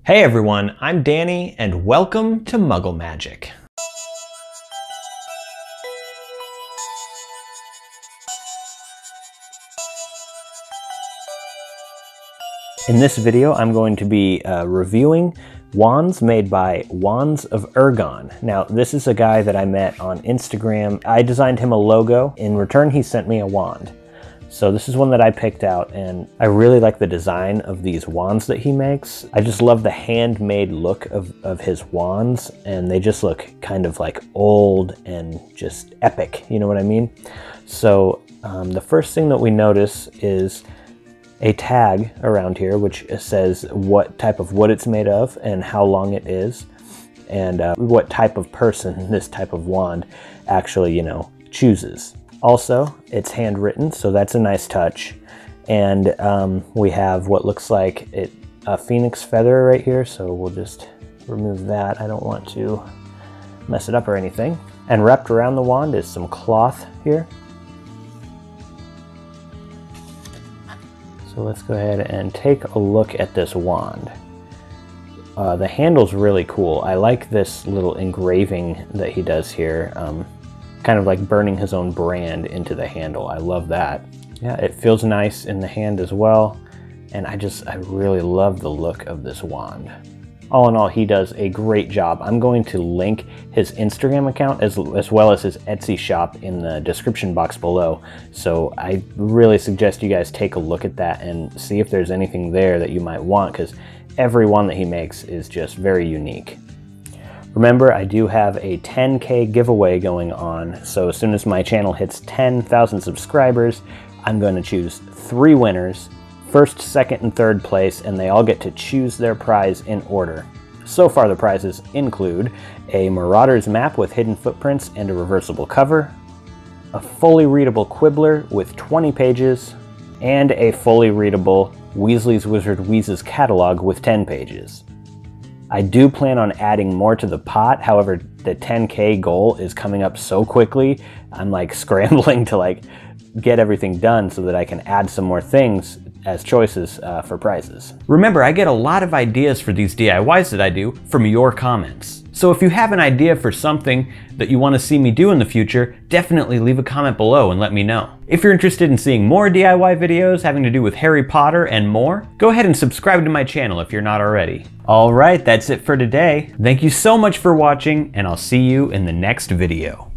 Hey everyone, I'm Danny and welcome to Muggle Magic. In this video, I'm going to be reviewing wands made by Wands of Ergon. Now, this is a guy that I met on Instagram. I designed him a logo. In return, he sent me a wand. So this is one that I picked out, and I really like the design of these wands that he makes. I just love the handmade look of his wands, and they just look kind of like old and just epic, you know what I mean? So the first thing that we notice is a tag around here which says what type of wood it's made of and how long it is, and what type of person this type of wand actually, chooses. Also, it's handwritten, so that's a nice touch. And we have what looks like a phoenix feather right here, so we'll just remove that. I don't want to mess it up or anything. And wrapped around the wand is some cloth here. So let's go ahead and take a look at this wand. The handle's really cool. I like this little engraving that he does here. Kind of like burning his own brand into the handle. I love that. Yeah, it feels nice in the hand as well. And I really love the look of this wand. All in all, he does a great job. I'm going to link his Instagram account as well as his Etsy shop in the description box below. So I really suggest you guys take a look at that and see if there's anything there that you might want, because every one that he makes is just very unique. Remember, I do have a 10K giveaway going on, so as soon as my channel hits 10,000 subscribers, I'm going to choose 3 winners, first, second, and third place, and they all get to choose their prize in order. So far, the prizes include a Marauder's map with hidden footprints and a reversible cover, a fully readable Quibbler with 20 pages, and a fully readable Weasley's Wizard Wheezes catalog with 10 pages. I do plan on adding more to the pot. However, the 10K goal is coming up so quickly. I'm like scrambling to get everything done so that I can add some more things as choices for prizes. Remember, I get a lot of ideas for these DIYs that I do from your comments. So if you have an idea for something that you want to see me do in the future, definitely leave a comment below and let me know. If you're interested in seeing more DIY videos having to do with Harry Potter and more, go ahead and subscribe to my channel if you're not already. Alright, that's it for today. Thank you so much for watching, and I'll see you in the next video.